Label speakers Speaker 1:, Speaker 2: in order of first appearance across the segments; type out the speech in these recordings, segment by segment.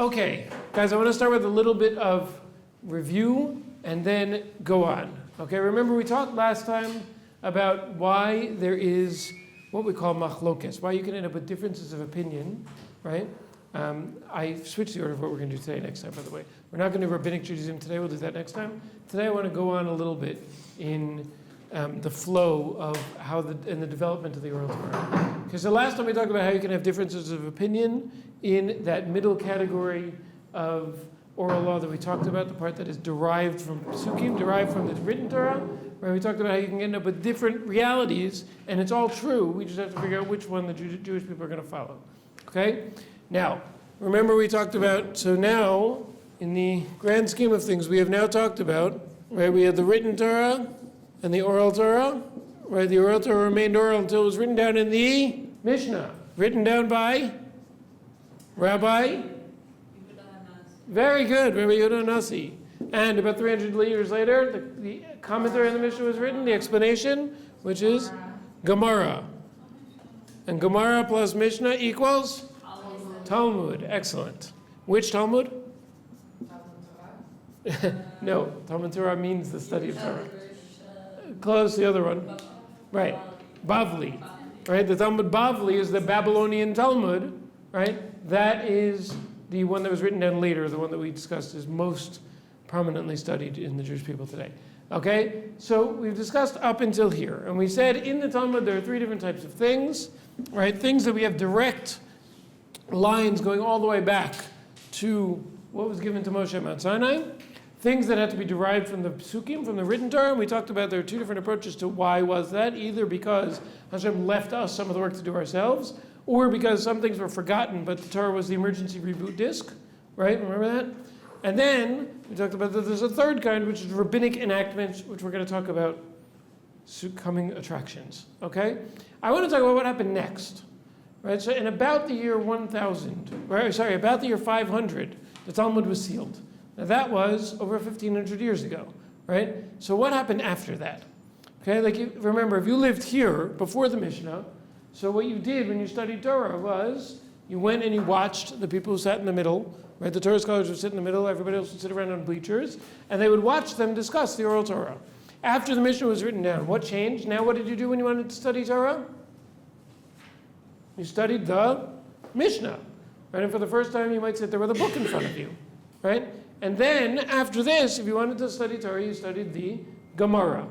Speaker 1: Okay, guys, I want to start with a little bit of review and then go on. Okay, remember we talked last time about why there is what we call machlokes, why you can end up with differences of opinion, right? I switched the order of what we're going to do today next time, by the way. We're not going to do Rabbinic Judaism today, we'll do that next time. Today I want to go on a little bit in the flow of how and the development of the oral Torah. Because the last time we talked about how you can have differences of opinion in that middle category of oral law that we talked about, the part that is derived from psukim, derived from the written Torah, where we talked about how you can end up with different realities, and it's all true. We just have to figure out which one the Jewish people are going to follow. Okay? Now, remember we talked about, so now, in the grand scheme of things, we have now talked about, right, we had the written Torah and the oral Torah, right? The oral Torah remained oral until it was written down in the Mishnah, written down by Rabbi? Very good, Rabbi Yehuda Nasi. And about 300 years later, the commentary on the Mishnah was written, the explanation, which is Gemara. And Gemara plus Mishnah equals? Talmud. Excellent. Which Talmud? No, Talmud Torah means the study of Torah. Close, the other one. Right, Bavli. Right, the Talmud Bavli is the Babylonian Talmud, right? That is the one that was written down later, the one that we discussed is most prominently studied in the Jewish people today. Okay, so we've discussed up until here, and we said in the Talmud there are three different types of things, right? Things that we have direct lines going all the way back to what was given to Moshe at Mount Sinai. Things that had to be derived from the psukim, from the written Torah, and we talked about there are two different approaches to why was that, either because Hashem left us some of the work to do ourselves, or because some things were forgotten, but the Torah was the emergency reboot disk, right? Remember that? And then we talked about that there's a third kind, which is rabbinic enactments, which we're going to talk about coming attractions, okay? I want to talk about what happened next, right? So in about the year 1000, about the year 500, the Talmud was sealed. Now that was over 1,500 years ago, right? So what happened after that? Okay, remember, if you lived here before the Mishnah, so what you did when you studied Torah was you went and you watched the people who sat in the middle, right? The Torah scholars would sit in the middle, everybody else would sit around on bleachers, and they would watch them discuss the oral Torah. After the Mishnah was written down, what changed? Now what did you do when you wanted to study Torah? You studied the Mishnah, right? And for the first time you might sit there with a book in front of you, right? And then, after this, if you wanted to study Torah, you studied the Gemara,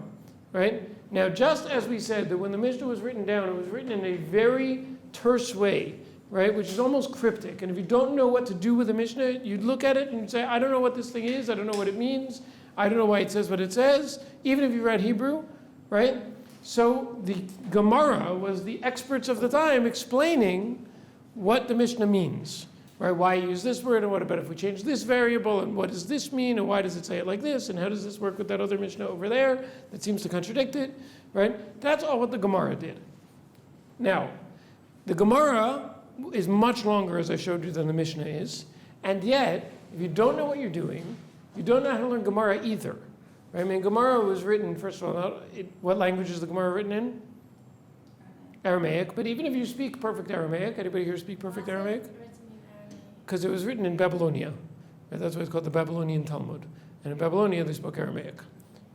Speaker 1: right? Now, just as we said that when the Mishnah was written down, it was written in a very terse way, right? Which is almost cryptic. And if you don't know what to do with the Mishnah, you'd look at it and you'd say, I don't know what this thing is, I don't know what it means, I don't know why it says what it says, even if you read Hebrew, right? So the Gemara was the experts of the time explaining what the Mishnah means. Right? Why use this word, and what about if we change this variable, and what does this mean, and why does it say it like this, and how does this work with that other Mishnah over there that seems to contradict it, right? That's all what the Gemara did. Now, the Gemara is much longer, as I showed you, than the Mishnah is, and yet, if you don't know what you're doing, you don't know how to learn Gemara either. Right? I mean, Gemara was written, first of all, what language is the Gemara written in? Aramaic, but even if you speak perfect Aramaic, anybody here speak perfect Aramaic? Because it was written in Babylonia. Right? That's why it's called the Babylonian Talmud. And in Babylonia, they spoke Aramaic.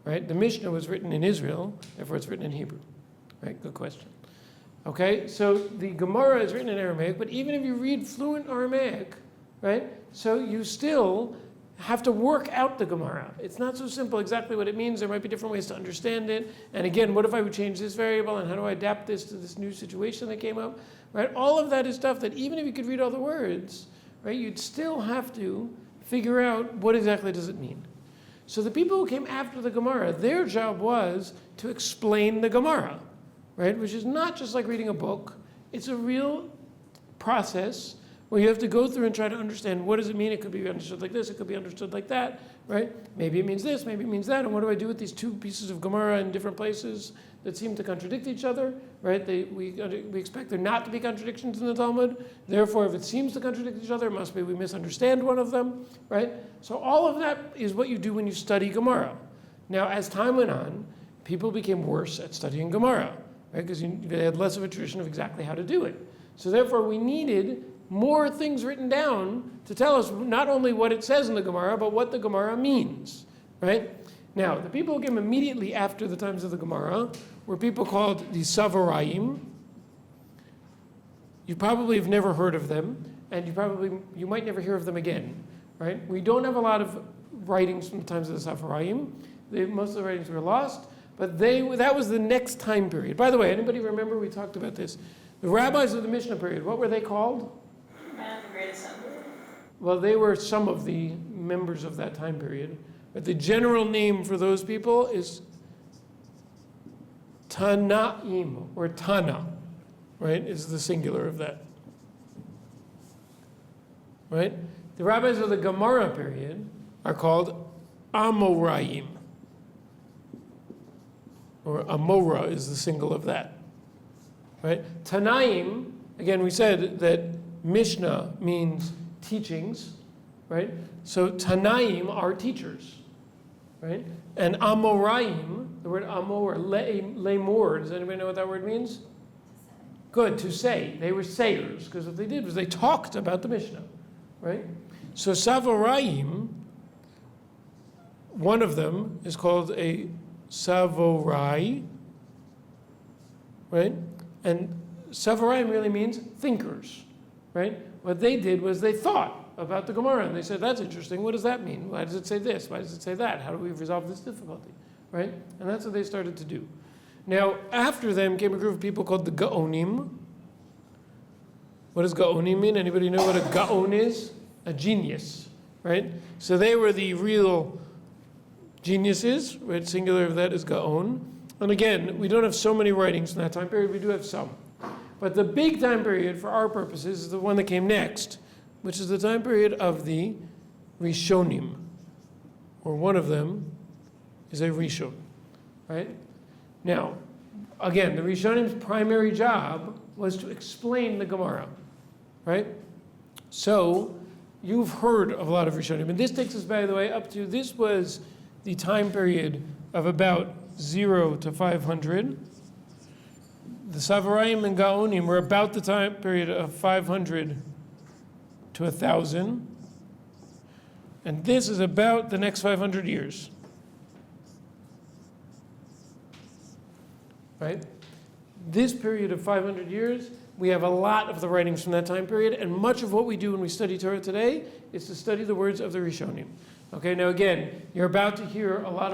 Speaker 1: Right? The Mishnah was written in Israel, therefore it's written in Hebrew. Right? Good question. Okay, so the Gemara is written in Aramaic, but even if you read fluent Aramaic, right, so you still have to work out the Gemara. It's not so simple exactly what it means. There might be different ways to understand it. And again, what if I would change this variable, and how do I adapt this to this new situation that came up? Right? All of that is stuff that even if you could read all the words, right, you'd still have to figure out what exactly does it mean. So the people who came after the Gemara, their job was to explain the Gemara, right, which is not just like reading a book. It's a real process where you have to go through and try to understand what does it mean. It could be understood like this, it could be understood like that, right? Maybe it means this, maybe it means that, and what do I do with these two pieces of Gemara in different places that seem to contradict each other, right? We expect there not to be contradictions in the Talmud. Therefore, if it seems to contradict each other, it must be we misunderstand one of them, right? So all of that is what you do when you study Gemara. Now, as time went on, people became worse at studying Gemara, right? Because they had less of a tradition of exactly how to do it. So therefore, we needed more things written down to tell us not only what it says in the Gemara, but what the Gemara means, right? Now, the people who came immediately after the times of the Gemara were people called the Savarayim. You probably have never heard of them, and you might never hear of them again, right? We don't have a lot of writings from the times of the Safarayim. Most of the writings were lost, but that was the next time period. By the way, anybody remember we talked about this? The rabbis of the Mishnah period, what were they called?
Speaker 2: Man, the Great Assembly.
Speaker 1: Well, they were some of the members of that time period, but the general name for those people is Tanaim, or Tana, right, is the singular of that, right? The rabbis of the Gemara period are called Amoraim, or Amora is the single of that, right? Tanaim, again, we said that Mishnah means teachings, right? So Tanaim are teachers, right? And Amoraim, the word Amor, Lemor, does anybody know what that word means? Good, to say. They were sayers, because what they did was they talked about the Mishnah, right? So Savarayim, one of them is called a Savorai, right? And Savarayim really means thinkers, right? What they did was they thought about the Gemara, and they said, that's interesting, what does that mean? Why does it say this? Why does it say that? How do we resolve this difficulty, right? And that's what they started to do. Now, after them came a group of people called the Gaonim. What does Gaonim mean? Anybody know what a Gaon is? A genius, right? So they were the real geniuses, right? Singular of that is Gaon. And again, we don't have so many writings in that time period, we do have some. But the big time period for our purposes is the one that came next, which is the time period of the Rishonim, or one of them is a Rishon, right? Now, again, the Rishonim's primary job was to explain the Gemara, right? So, you've heard of a lot of Rishonim, and this takes us, by the way, up to, this was the time period of about 0 to 500. The Savarayim and Gaonim were about the time period of 500 to 1,000, and this is about the next 500 years. Right? This period of 500 years, we have a lot of the writings from that time period, and much of what we do when we study Torah today is to study the words of the Rishonim. Okay, now again, you're about to hear a lot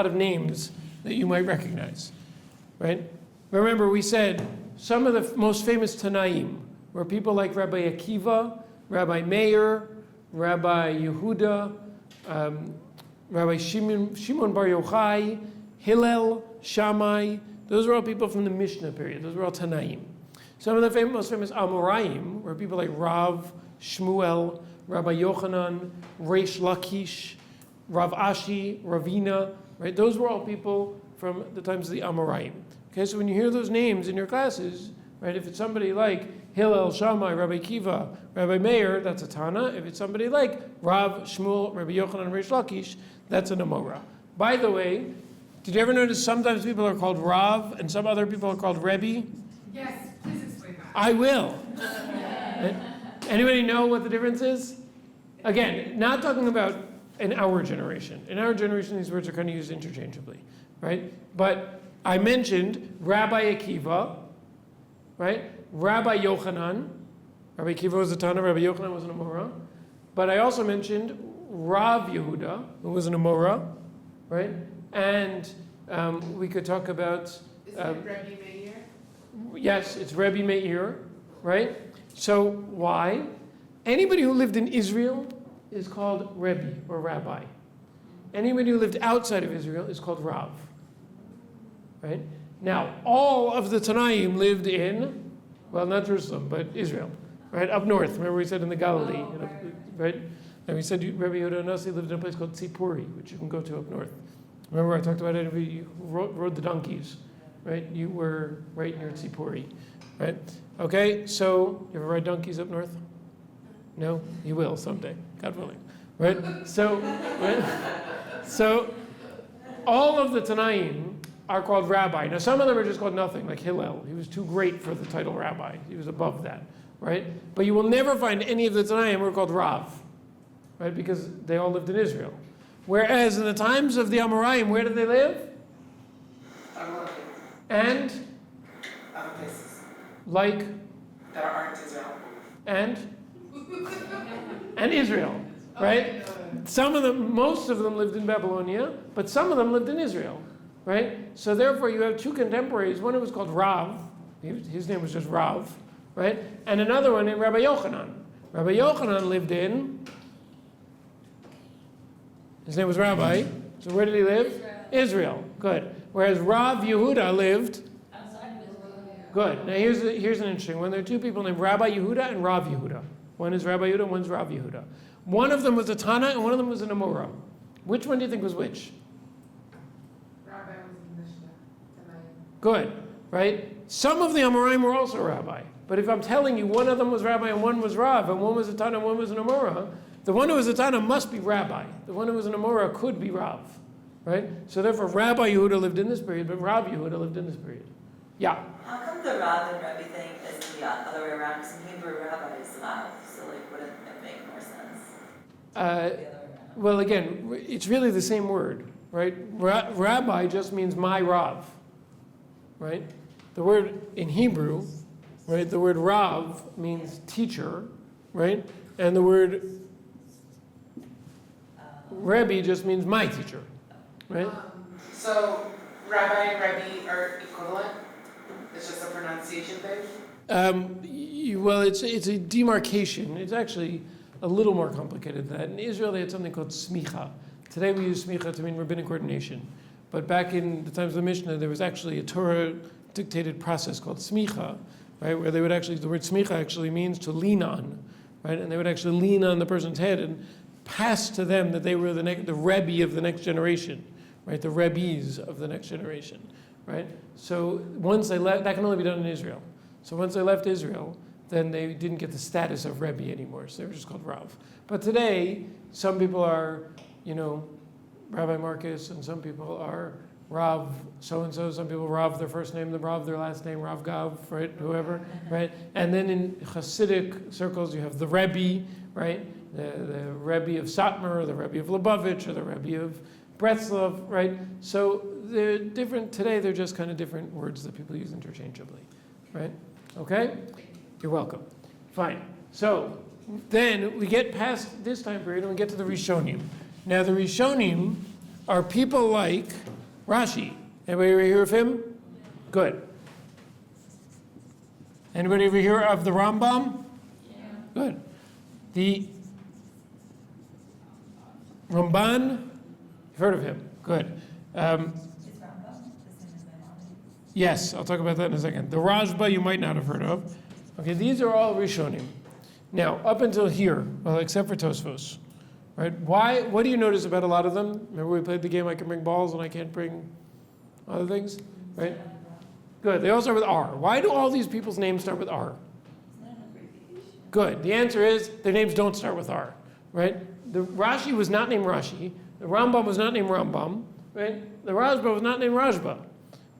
Speaker 1: of names that you might recognize, right? Remember, we said some of the most famous Tanaim were people like Rabbi Akiva, Rabbi Meir, Rabbi Yehuda, Rabbi Shimon Bar Yochai, Hillel, Shammai. Those were all people from the Mishnah period. Those were all Tanaim. Some of the most famous Amoraim were people like Rav, Shmuel, Rabbi Yochanan, Reish Lakish, Rav Ashi, Ravina, right? Those were all people from the times of the Amoraim. Okay, so when you hear those names in your classes, right, if it's somebody like Hillel, Shammai, Rabbi Kiva, Rabbi Meir, that's a Tana. If it's somebody like Rav, Shmuel, Rabbi Yochanan, Reish Lakish, that's an Amora. By the way, did you ever notice sometimes people are called Rav and some other people are called Rebbe?
Speaker 3: Yes, please explain that.
Speaker 1: I will. Anybody know what the difference is? Again, not talking about in our generation. In our generation, these words are kind of used interchangeably, right? But I mentioned Rabbi Akiva, right? Rabbi Yochanan. Rabbi Akiva was a Tana, Rabbi Yochanan was an Amora. But I also mentioned Rav Yehuda, who was an Amora, right? And we could talk about...
Speaker 3: Is it Rabbi Meir?
Speaker 1: Yes, it's Rabbi Meir, right? So why? Anybody who lived in Israel is called Rebbe or Rabbi. Anybody who lived outside of Israel is called Rav, right? Now, all of the Tanaim lived in, well, not Jerusalem, but Israel, right? Up north. Remember we said in the Galilee, right? And we said Rabbi Yehuda Nasi lived in a place called Tzipori, which you can go to up north. Remember I talked about it, you rode the donkeys, right? You were right near Tzipori, right? Okay, so you ever ride donkeys up north? No? You will someday, God willing, right? So, right? So all of the Tanaim are called rabbi. Now some of them are just called nothing, like Hillel. He was too great for the title rabbi. He was above that, right? But you will never find any of the Tanaim who are called Rav, right? Because they all lived in Israel. Whereas in the times of the Amoraim, where did they live? And?
Speaker 4: Other places
Speaker 1: Like?
Speaker 4: that aren't Israel.
Speaker 1: And Israel, right? Some of them, most of them lived in Babylonia, but some of them lived in Israel, right? So therefore you have two contemporaries. One was called Rav, his name was just Rav, right? And another one named Rabbi Yochanan. Rabbi Yochanan lived in, his name was Rabbi, so where did he live? Israel, good. Whereas Rav Yehuda lived, good. Now here's an interesting one. There are two people named Rabbi Yehuda and Rav Yehuda. One is Rabbi Yehuda, one's Rav Yehuda. One of them was a Tana and one of them was an Amora. Which one do you think was which?
Speaker 3: Rabbi was in Mishnah tonight.
Speaker 1: Good, right? Some of the Amoraim were also Rabbi. But if I'm telling you one of them was Rabbi and one was Rav, and one was a Tana and one was an Amora, the one who was a Tana must be Rabbi. The one who was an Amora could be Rav, right? So therefore Rabbi Yehuda lived in this period, but Rav Yehuda lived in this period. Yeah?
Speaker 5: How come the Rav and Rabbi thing is the other way around? Because in Hebrew, Rabbi is Rav, so wouldn't it make more sense? The other way around.
Speaker 1: Well, again, it's really the same word, right? Rabbi just means my Rav, right? The word in Hebrew, right? The word Rav means teacher, right? And the word Rebbe just means my teacher, right?
Speaker 4: So Rabbi and Rebbe are equivalent? It's just a pronunciation thing?
Speaker 1: Well, it's a demarcation. It's actually a little more complicated than that. In Israel, they had something called smicha. Today we use smicha to mean rabbinic ordination. But back in the times of the Mishnah, there was actually a Torah-dictated process called smicha, right? Where they would actually, the word smicha actually means to lean on, right? And they would actually lean on the person's head and pass to them that they were the Rebbe of the next generation, right? The Rebbes of the next generation, right? So once they left, that can only be done in Israel. So once they left Israel, then they didn't get the status of Rebbe anymore, so they were just called Rav. But today, some people are, Rabbi Marcus, and some people are Rav so-and-so, some people Rav their first name, the Rav their last name, Rav Gav, right, whoever, right? And then in Hasidic circles, you have the Rebbe, right? The Rebbe of Satmar, or the Rebbe of Lubavitch, or the Rebbe of Breslov, right? So they're different, today they're just kind of different words that people use interchangeably, right? Okay? You're welcome. Fine. So then we get past this time period and we get to the Rishonim. Now the Rishonim are people like Rashi. Anybody ever hear of him? Good. Anybody ever hear of the Rambam?
Speaker 2: Yeah.
Speaker 1: Good. The Ramban, you've heard of him. Good.
Speaker 5: Is Rambam the same as Maimonides?
Speaker 1: Yes, I'll talk about that in a second. The Rajba you might not have heard of. Okay, these are all Rishonim. Now, up until here, well, except for Tosfos, right? What do you notice about a lot of them? Remember we played the game I can bring balls and I can't bring other things, right? Good, they all start with R. Why do all these people's names start with R?
Speaker 5: It's not an abbreviation.
Speaker 1: Good, the answer is their names don't start with R, right? The Rashi was not named Rashi. The Rambam was not named Rambam, right? The Rajba was not named Rajba,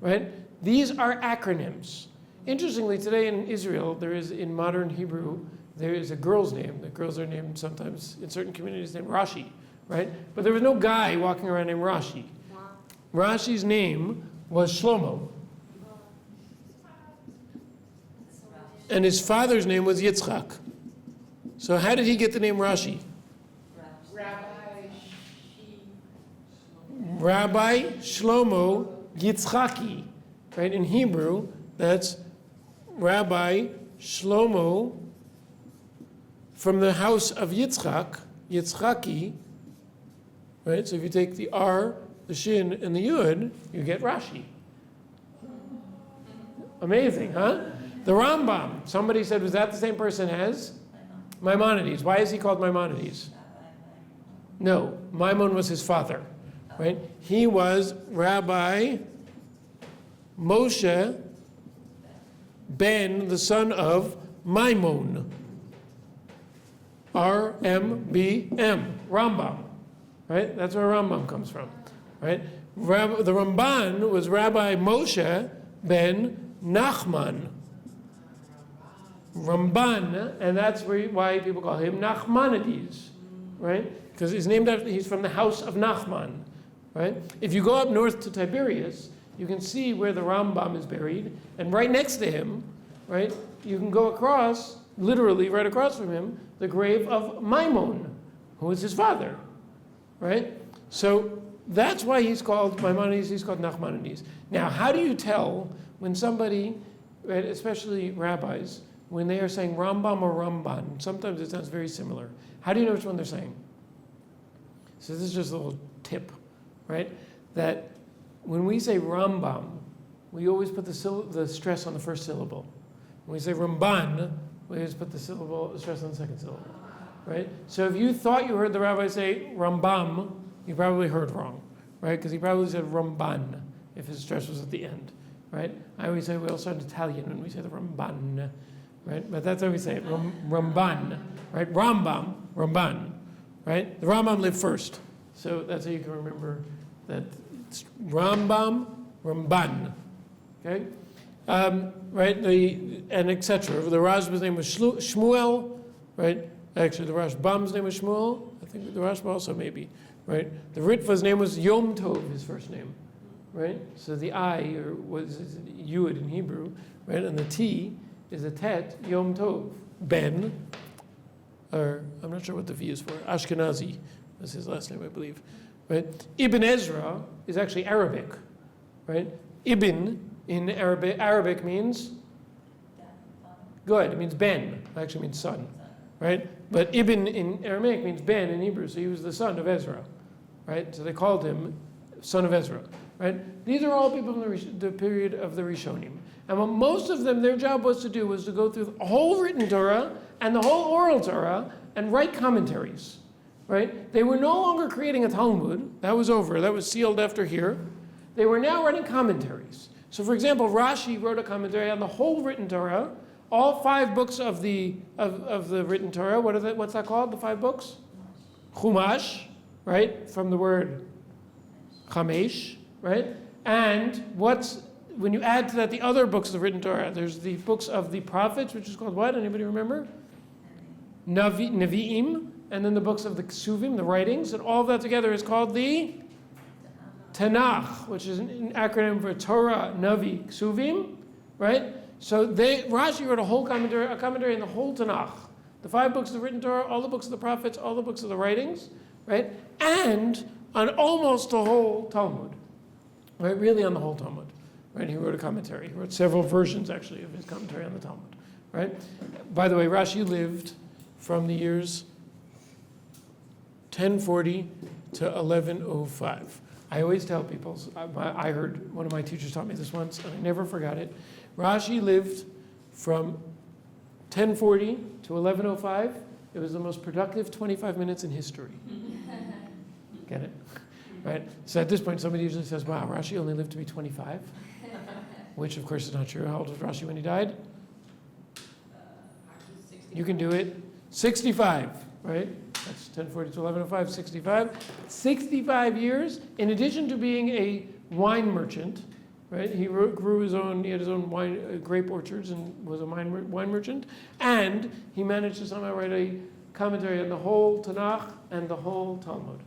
Speaker 1: right? These are acronyms. Interestingly, today in Israel, there is, in modern Hebrew, there is a girl's name. The girls are named sometimes, in certain communities, named Rashi, right? But there was no guy walking around named Rashi. Rashi's name was Shlomo. And his father's name was Yitzchak. So how did he get the name Rashi? Rabbi Shlomo Yitzchaki, right? In Hebrew, that's Rabbi Shlomo from the house of Yitzchak, Yitzchaki, right? So if you take the R, the Shin, and the Yud, you get Rashi. Amazing, huh? The Rambam, somebody said, was that the same person as? Maimonides. Why is he called Maimonides? No, Maimon was his father, right? He was Rabbi Moshe Ben, the son of Maimon. R-M-B-M, Rambam, right? That's where Rambam comes from, right? The Ramban was Rabbi Moshe ben Nachman. Ramban, and that's why people call him Nachmanides, right? Because he's from the house of Nachman, right? If you go up north to Tiberias, you can see where the Rambam is buried, and right next to him, right, you can go across, literally right across from him, the grave of Maimon, who is his father, right? So that's why he's called Maimonides, he's called Nachmanides. Now, how do you tell when somebody, right, especially rabbis, when they are saying Rambam or Ramban, sometimes it sounds very similar. How do you know which one they're saying? So this is just a little tip, right? That when we say Rambam, we always put the stress on the first syllable. When we say Ramban, we always put the stress on the second syllable, right? So if you thought you heard the rabbi say Rambam, you probably heard wrong, right? Because he probably said Ramban if his stress was at the end, right? I always say we all start Italian when we say the Ramban, right? But that's how we say it, Ramban, right? Rambam, Ramban, right? The Rambam lived first, so that's how you can remember that it's Rambam, Ramban, okay? Right, and etc. The Rashba's name was Shmuel, right? Actually, the Rashbam's name was Shmuel. I think the Rashba also maybe, right? The Ritva's name was Yom Tov, his first name, right? So the I, or was Yud in Hebrew, right? And the T is a Tet, Yom Tov. Ben, or I'm not sure what the V is for, Ashkenazi, that's his last name, I believe, right? Ibn Ezra is actually Arabic, right? Ibn in Arabic means good. It means Ben. It actually means son, right? But Ibn in Aramaic means Ben in Hebrew, so he was the son of Ezra, right? So they called him son of Ezra, right? These are all people from the period of the Rishonim. And what most of them, their job was to do was to go through the whole written Torah and the whole oral Torah and write commentaries, right? They were no longer creating a Talmud. That was over. That was sealed after here. They were now writing commentaries. So, for example, Rashi wrote a commentary on the whole written Torah, all 5 books of the written Torah. What's that called? The 5 books? Chumash, right? From the word chamesh, right? And when you add to that the other books of the written Torah, there's the books of the prophets, which is called what? Anybody remember? Nevi'im, and then the books of the Ksuvim, the writings, and all of that together is called the Tanakh, which is an acronym for Torah, Navi, Ksuvim, right? So Rashi wrote a commentary in the whole Tanakh, the 5 books of the written Torah, all the books of the prophets, all the books of the writings, right? And on almost the whole Talmud, right? Really on the whole Talmud, right? He wrote a commentary. He wrote several versions, actually, of his commentary on the Talmud, right? By the way, Rashi lived from the years 1040 to 1105. I always tell people, I heard one of my teachers taught me this once, and I never forgot it. Rashi lived from 1040 to 1105. It was the most productive 25 minutes in history. Get it? Right? So at this point, somebody usually says, wow, Rashi only lived to be 25, which of course is not true. How old was Rashi when he died? You can do it. 65, right? That's 1040 to 1105, 65. 65 years, in addition to being a wine merchant, right? He had his own wine, grape orchards and was a wine merchant. And he managed to somehow write a commentary on the whole Tanakh and the whole Talmud.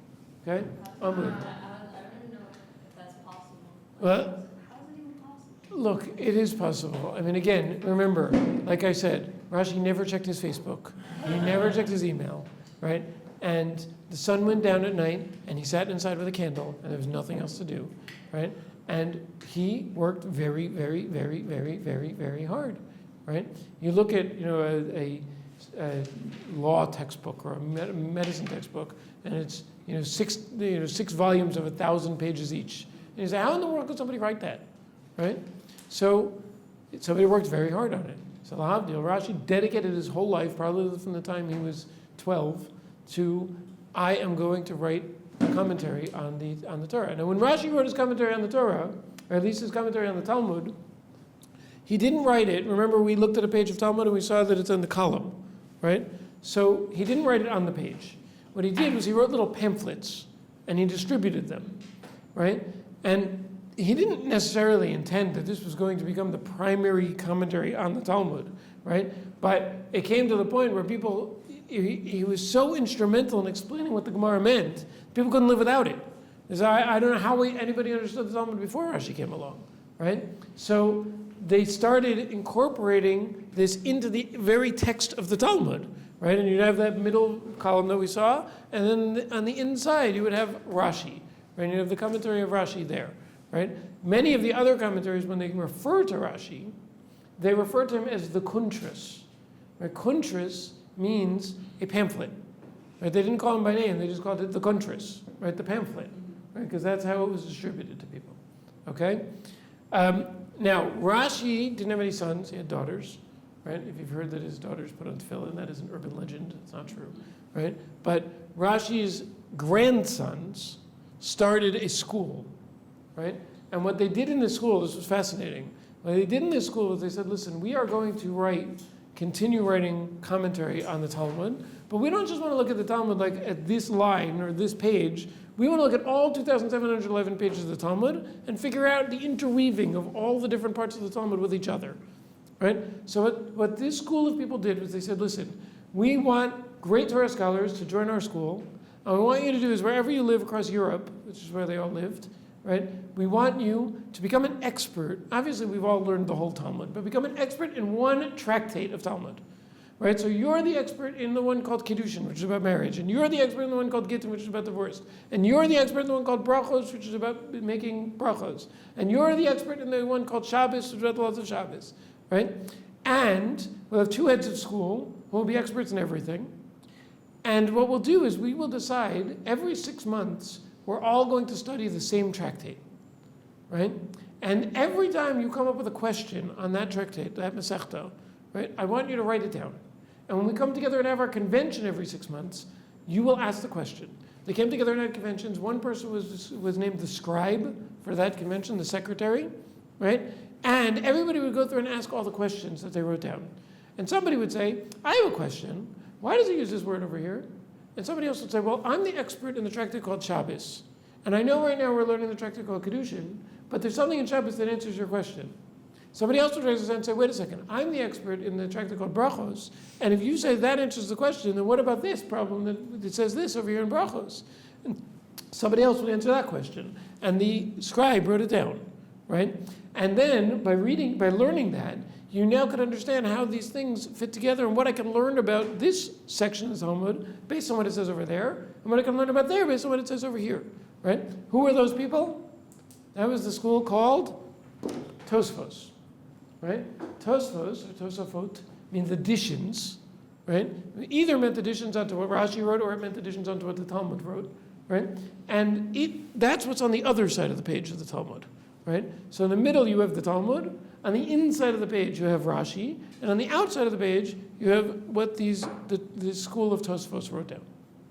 Speaker 1: Okay? Unbelievable.
Speaker 2: I don't even know if that's possible.
Speaker 1: Well,
Speaker 2: How is it even possible?
Speaker 1: look, it is possible. I mean, again, remember, like I said, Rashi never checked his Facebook. He never checked his email, right? And the sun went down at night, and he sat inside with a candle, and there was nothing else to do, right? And he worked very, very, very, very, very, very hard, right? You look at, a law textbook or a medicine textbook, and it's, 6 volumes of 1,000 pages each. And you say, how in the world could somebody write that, right? So somebody worked very hard on it. So Lahavdil, Rashi dedicated his whole life, probably from the time he was 12, to I am going to write a commentary on the Torah. Now, when Rashi wrote his commentary on the Torah, or at least his commentary on the Talmud, he didn't write it. Remember, we looked at a page of Talmud and we saw that it's in the column, right? So he didn't write it on the page. What he did was he wrote little pamphlets and he distributed them, right? And he didn't necessarily intend that this was going to become the primary commentary on the Talmud, right? But it came to the point where he was so instrumental in explaining what the Gemara meant, people couldn't live without it. I don't know how anybody understood the Talmud before Rashi came along, right? So they started incorporating this into the very text of the Talmud, right? And you'd have that middle column that we saw, and then on the inside you would have Rashi, right? And you'd have the commentary of Rashi there, right? Many of the other commentaries, when they refer to Rashi, they refer to him as the kuntras, right? Kuntras means a pamphlet, right? They didn't call him by name, they just called it the kuntras, right? The pamphlet, right? Because that's how it was distributed to people, okay? Now, Rashi didn't have any sons, he had daughters, right? If you've heard that his daughters put on tefillin, that is an urban legend, it's not true, right? But Rashi's grandsons started a school, right? And what they did in the school, this was fascinating, what they did in this school was they said, listen, we are going to continue writing commentary on the Talmud, but we don't just want to look at the Talmud like at this line or this page. We want to look at all 2,711 pages of the Talmud and figure out the interweaving of all the different parts of the Talmud with each other, right? So what this school of people did was they said, listen, we want great Torah scholars to join our school, and what we want you to do is wherever you live across Europe, which is where they all lived, right? We want you to become an expert. Obviously, we've all learned the whole Talmud, but become an expert in one tractate of Talmud, right? So you're the expert in the one called Kiddushin, which is about marriage, and you're the expert in the one called Gittin, which is about divorce, and you're the expert in the one called Brachos, which is about making brachos, and you're the expert in the one called Shabbos, which is about the laws of Shabbos, right? And we'll have two heads of school who will be experts in everything, and what we'll do is we will decide every 6 months we're all going to study the same tractate, right? And every time you come up with a question on that tractate, that Masechta, right, I want you to write it down. And when we come together and have our convention every 6 months, you will ask the question. They came together and had conventions. One person was named the scribe for that convention, the secretary, right? And everybody would go through and ask all the questions that they wrote down. And somebody would say, I have a question. Why does he use this word over here? And somebody else would say, well, I'm the expert in the tractate called Shabbos. And I know right now we're learning the tractate called Kiddushin, but there's something in Shabbos that answers your question. Somebody else would raise his hand and say, wait a second, I'm the expert in the tractate called Brachos, and if you say that answers the question, then what about this problem that it says this over here in Brachos? And somebody else would answer that question. And the scribe wrote it down, right? And then by learning that, you now can understand how these things fit together and what I can learn about this section of the Talmud based on what it says over there, and what I can learn about there based on what it says over here, right? Who are those people? That was the school called Tosfos, right? Tosfos, or Tosafot, means additions, right? It either meant additions onto what Rashi wrote or it meant additions onto what the Talmud wrote, right? And that's what's on the other side of the page of the Talmud, right? So in the middle you have the Talmud, on the inside of the page you have Rashi, and on the outside of the page you have what the school of Tosfos wrote down,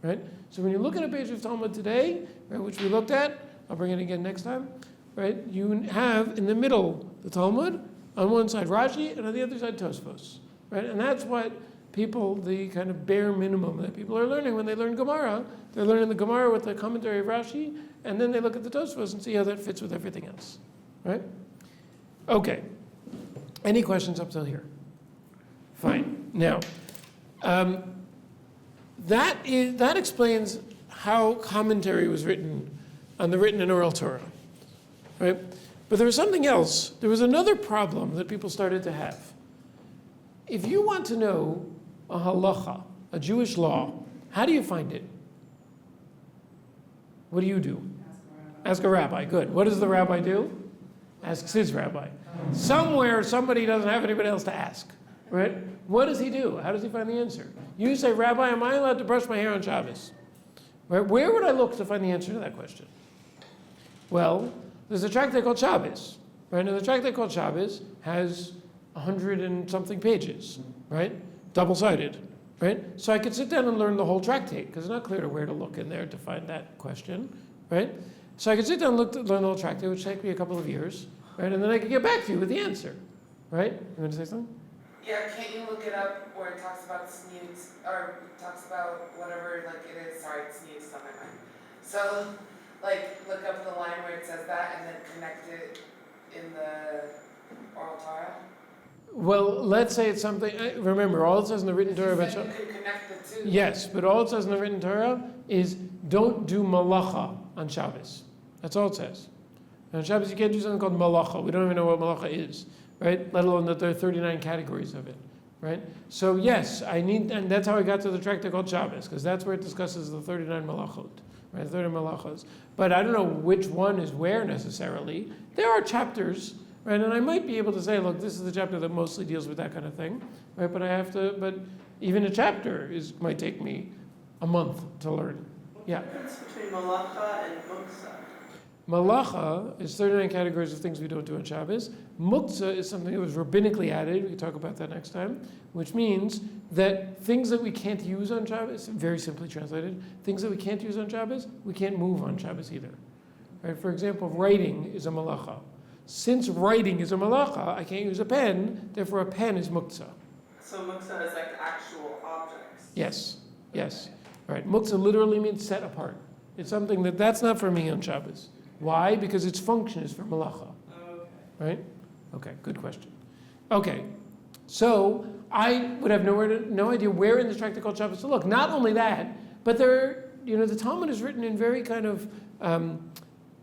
Speaker 1: right? So when you look at a page of Talmud today, right, which we looked at, I'll bring it again next time, right? You have in the middle the Talmud, on one side Rashi, and on the other side Tosfos, right? And that's what people, the kind of bare minimum that people are learning when they learn Gemara. They're learning the Gemara with the commentary of Rashi, and then they look at the Tosfos and see how that fits with everything else, right? Okay. Any questions up till here? Fine. Now, that explains how commentary was written on the written and oral Torah, right? But there was something else. There was another problem that people started to have. If you want to know a halacha, a Jewish law, how do you find it? What do? Ask a rabbi. Good. What does the rabbi do? Asks his rabbi. Somewhere, somebody doesn't have anybody else to ask, right? What does he do? How does he find the answer? You say, Rabbi, am I allowed to brush my hair on Shabbos? Right? Where would I look to find the answer to that question? Well, there's a tractate called Shabbos, right? And the tractate called Shabbos has 100 and something pages, right? Double-sided, right? So I could sit down and learn the whole tractate, because it's not clear to where to look in there to find that question, right? So I could sit down and learn the whole tractate, which would take me a couple of years, right? And then I could get back to you with the answer, right? You want to say something?
Speaker 4: Yeah, can't you look it up where it talks about snoots, or it talks about whatever, like it is, sorry, snoots on my mind. So, like, look up the line where it says says that and then connect it in the oral Torah?
Speaker 1: Well, let's say it's something, remember, all it says in the written Torah about
Speaker 4: You
Speaker 1: Shabbos.
Speaker 4: could connect the two.
Speaker 1: Yes, but all it says in the written Torah is don't do malacha on Shabbos. That's all it says. And on Shabbos you can't do something called malacha. We don't even know what malacha is, right? Let alone that there are 39 categories of it, right? So yes, and that's how I got to the tractate called Shabbos, because that's where it discusses the 39 malachot, right? 30 malachos. But I don't know which one is where necessarily. There are chapters, right? And I might be able to say, look, this is the chapter that mostly deals with that kind of thing, right? But even a chapter might take me a month to learn. Yeah.
Speaker 6: What's the difference between malacha and muksa?
Speaker 1: Malacha is 39 categories of things we don't do on Shabbos. Muktzah is something that was rabbinically added. We can talk about that next time, which means that things that we can't use on Shabbos, very simply translated, things that we can't use on Shabbos, we can't move on Shabbos either. Right? For example, writing is a malacha. Since writing is a malacha, I can't use a pen, therefore a pen is muktzah.
Speaker 6: So muksa is like actual objects.
Speaker 1: Yes. Right. Muktzah literally means set apart. It's something that's not for me on Shabbos. Why? Because its function is for malacha.
Speaker 6: Okay.
Speaker 1: Right? Okay, good question. Okay, so I would have no idea where in this tractate called Shabbos to look. Not only that, but the Talmud is written in very kind of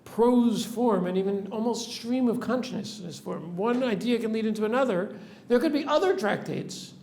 Speaker 1: prose form and even almost stream of consciousness form. One idea can lead into another. There could be other tractates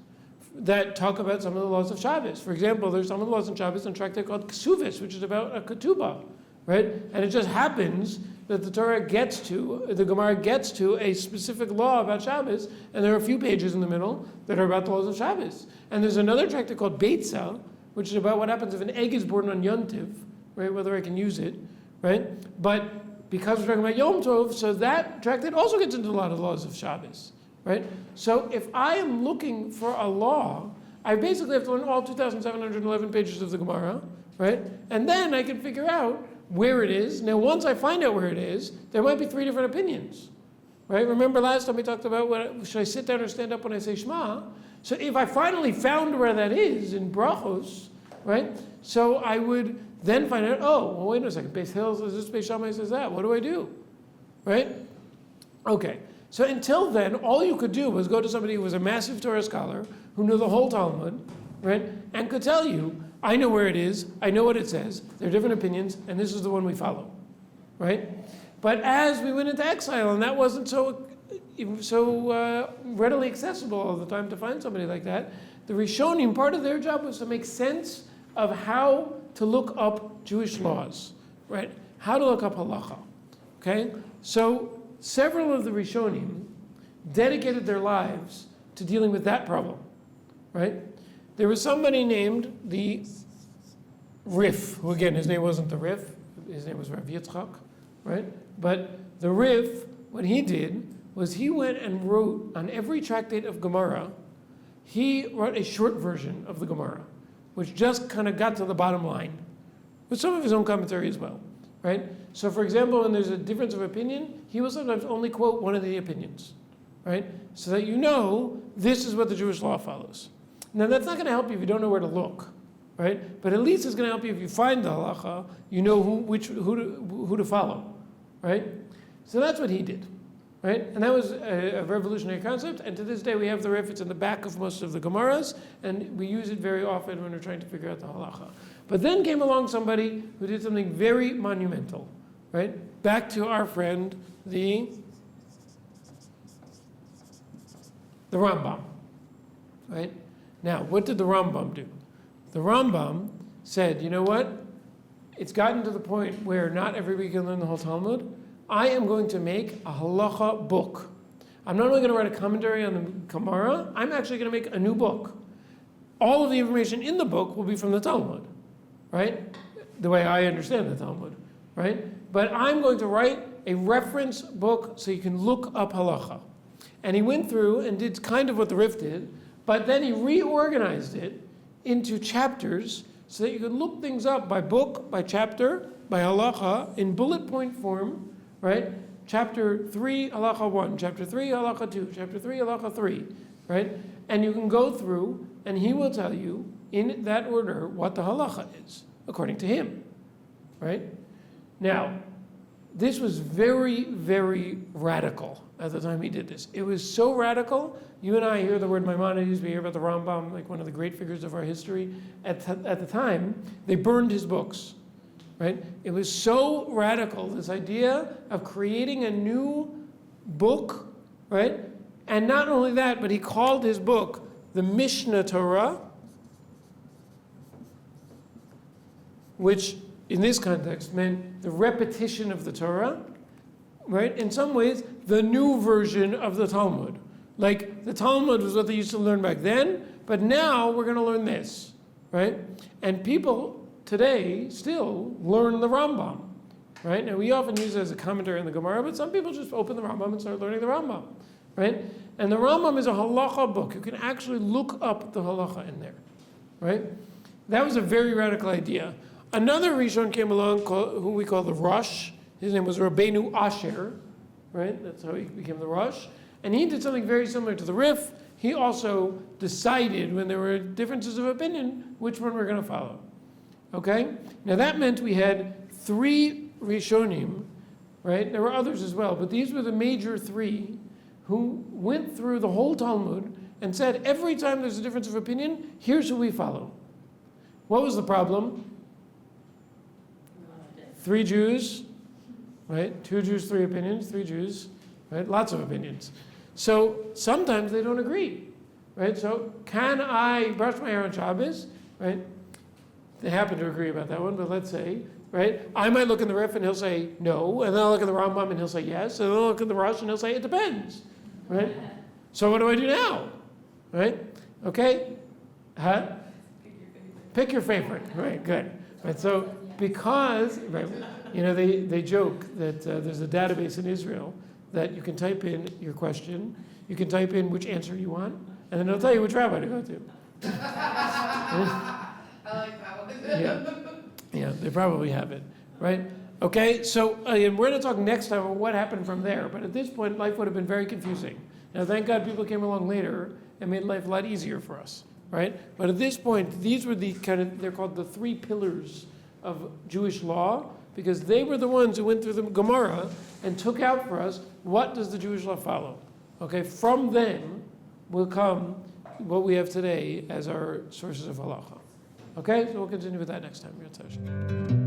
Speaker 1: that talk about some of the laws of Shabbos. For example, there's some of the laws in Shabbos in a tractate called Kesuvis, which is about a ketubah, right? And it just happens that the Gemara gets to a specific law about Shabbos, and there are a few pages in the middle that are about the laws of Shabbos. And there's another tractate called Beitza, which is about what happens if an egg is born on Yom Tov, right? Whether I can use it, right? But because we're talking about Yom Tov, so that tractate also gets into a lot of the laws of Shabbos, right? So if I am looking for a law, I basically have to learn all 2,711 pages of the Gemara, right? And then I can figure out where it is. Now, once I find out where it is, there might be 3 different opinions, right? Remember last time we talked about should I sit down or stand up when I say Shema? So if I finally found where that is in Brachos, right? So I would then find out, well, wait a second, Beis Hillel says this, Beis Shammai says that. What do I do, right? Okay. So until then, all you could do was go to somebody who was a massive Torah scholar, who knew the whole Talmud, right? And could tell you, I know where it is, I know what it says, there are different opinions, and this is the one we follow, right? But as we went into exile, and that wasn't so readily accessible all the time to find somebody like that, the Rishonim, part of their job was to make sense of how to look up Jewish laws, right? How to look up halacha, okay? So several of the Rishonim dedicated their lives to dealing with that problem, right? There was somebody named the Rif, who again, his name wasn't the Rif, his name was Rav Yitzchak, right? But the Rif, what he did was he went and wrote on every tractate of Gemara, he wrote a short version of the Gemara, which just kind of got to the bottom line, with some of his own commentary as well, right? So for example, when there's a difference of opinion, he will sometimes only quote one of the opinions, right? So that you know this is what the Jewish law follows. Now that's not going to help you if you don't know where to look, right? But at least it's going to help you if you find the halacha, you know who to follow, right? So that's what he did, right? And that was a revolutionary concept. And to this day we have the Rif. It's in the back of most of the Gemaras, and we use it very often when we're trying to figure out the halacha. But then came along somebody who did something very monumental, right? Back to our friend, the Rambam, right? Now, what did the Rambam do? The Rambam said, you know what? It's gotten to the point where not everybody can learn the whole Talmud. I am going to make a halacha book. I'm not only going to write a commentary on the Gemara, I'm actually going to make a new book. All of the information in the book will be from the Talmud, right? The way I understand the Talmud, right? But I'm going to write a reference book so you can look up halacha. And he went through and did kind of what the Rif did, but then he reorganized it into chapters so that you could look things up by book, by chapter, by halacha, in bullet point form, right? Chapter 3, halacha 1, chapter 3, halacha 2, chapter 3, halacha 3, right? And you can go through and he will tell you in that order what the halacha is, according to him, right? Now, this was very, very radical at the time he did this. It was so radical. You and I hear the word Maimonides, we hear about the Rambam, like one of the great figures of our history. At the time, they burned his books, right? It was so radical, this idea of creating a new book, right? And not only that, but he called his book the Mishnah Torah, which in this context meant the repetition of the Torah, right? In some ways, the new version of the Talmud. Like the Talmud was what they used to learn back then, but now we're going to learn this, right? And people today still learn the Rambam, right? Now we often use it as a commentary in the Gemara, but some people just open the Rambam and start learning the Rambam, right? And the Rambam is a halacha book. You can actually look up the halacha in there, right? That was a very radical idea. Another Rishon came along who we call the Rosh. His name was Rabbeinu Asher, right? That's how he became the Rosh. And he did something very similar to the Rif. He also decided when there were differences of opinion which one we're going to follow. Okay? Now that meant we had 3 Rishonim, right? There were others as well, but these were the major 3 who went through the whole Talmud and said every time there's a difference of opinion, here's who we follow. What was the problem? 3 Jews, right? 2 Jews, 3 opinions, 3 Jews, right? Lots of opinions. So sometimes they don't agree, right? So can I brush my hair on Shabbos, right? They happen to agree about that one, but let's say, right? I might look in the Rif and he'll say no, and then I'll look at the Rambam and he'll say yes, and then I'll look at the Rosh and he'll say it depends, right? So what do I do now, right? Okay, huh? Pick your favorite, right? Good, right? So because, right, you know, they joke that there's a database in Israel that you can type in your question, you can type in which answer you want, and then it'll tell you which rabbi to go to.
Speaker 3: I like that one.
Speaker 1: Yeah, they probably have it, right? Okay, so and we're going to talk next time about what happened from there, but at this point, life would have been very confusing. Now, thank God people came along later and made life a lot easier for us, right? But at this point, these were the they're called the 3 pillars of Jewish law, because they were the ones who went through the Gemara and took out for us what does the Jewish law follow. Okay, from them will come what we have today as our sources of halacha. Okay, so we'll continue with that next time.